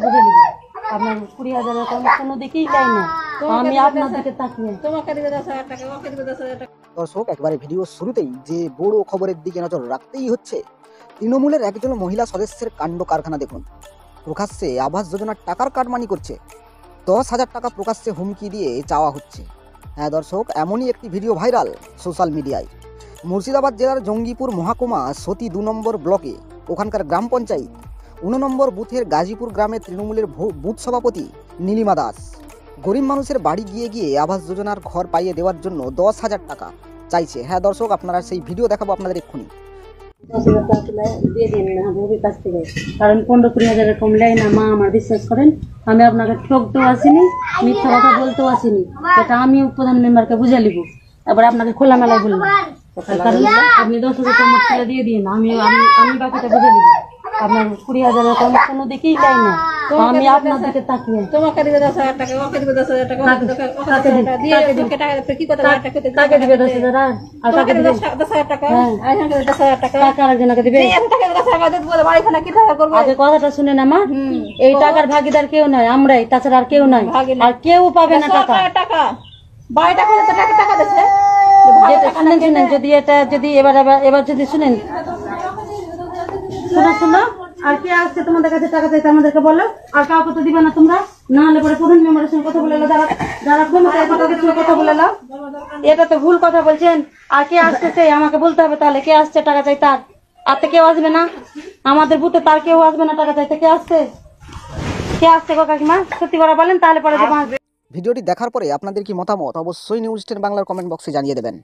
বুঝে নিব আপনার 20,000 কম কোনো দিকেই যাই না, আমি আপনার দিকে তাকিয়ে তোমাকে দিবে 10,000 টাকা, ওকে দিবে 10,000 টাকা। দর্শক, একবারে ভিডিও শুরুতেই যে বড় খবরের দিকে নজর রাখতেই হচ্ছে। তৃণমূলের একজন মহিলা সদস্যের কাণ্ড কারখানা দেখুন। প্রকাশ্যে আবাস যোজনার টাকার কাটমানি করছে, 10,000 টাকা প্রকাশ্যে হুমকি দিয়ে চাওয়া হচ্ছে। হ্যাঁ দর্শক, এমনই একটি ভিডিও ভাইরাল সোশ্যাল মিডিয়ায়। মুর্শিদাবাদ জেলার জঙ্গিপুর মহাকুমা সতী 2 নম্বর ব্লকে ওখানকার গ্রাম পঞ্চায়েত 19 নম্বর বুথের গাজীপুর গ্রামে তৃণমূলের বুথ সভাপতি নীলিমা দাস গরিব মানুষের বাড়ি গিয়ে গিয়ে আবাস যোজনার ঘর পাইয়ে দেওয়ার জন্য 10,000 টাকা চাইছে। হ্যাঁ দর্শক, আপনারা সেই ভিডিও দেখাবো আপনাদের এক্ষুনি। 10,000 টাকা দিয়ে দিন না বউর কাছ থেকে, কারণ 15-20,000 কম লেয় না মা। আমার বিশ্বাস করেন, আমি আপনাকে ঠকতেও আসিনি, মিথ্যা কথা বলতেও আসিনি। এটা আমি প্রধান মেম্বারকে বুঝে নিব। এবার আপনাকে খোলামেলায় বললাম, কারণ আপনি 10,000 টাকা দিয়ে দিন, আমি বাকিটা বুঝে নিব। আপনার 20,000 কম কোনো দিকেই যাই না, আমি আপনার দিকে তাকিয়ে তোমাকে দিবে 10,000 টাকা, ওকে দিবে 10,000 টাকা, কাকে দিবে 10,000 আর কাকে দিবে 10,000 টাকা, আইখানে 10,000 টাকা, কাকে আরেকজনকে দিবে আগে কথাটা শুনে না মা। এই টাকার ভাগিদার কেউ নাই, আমরাই, তাছাড়া আর কেউ নাই, আর কেউ পাবে না টাকা। বাড়িটা করে তো টাকা দিচ্ছে, শুনেন যদি এটা যদি এবার যদি শুনেন শোনো, আর কে আসছে তোমাদের কাছে টাকা চাইতে আমাদেরকে বলো, আর কাউকে তো দিবে না তোমরা। না হলে পরে প্রধান মেম্বারের সঙ্গে কথা বলে যারা ক্ষমতায় তাদের সঙ্গে কথা বলে নাও। এটা তো ভুল কথা বলছেন। আর কে আসতেছে আমাকে বলতে হবে, তাহলে কে আসছে টাকা চাই তার? আর তো কেউ আসবে না আমাদের বুথে, তার কেউ আসবে না টাকা চাইতে। কে আসছে গো কাকিমা, সত্যি করে বলেন, তাহলে পরে ভিডিওটি দেখার পরে আপনাদের কি মতামত অবশ্যই নিউজ 10 বাংলার কমেন্ট বক্সে জানিয়ে দেবেন।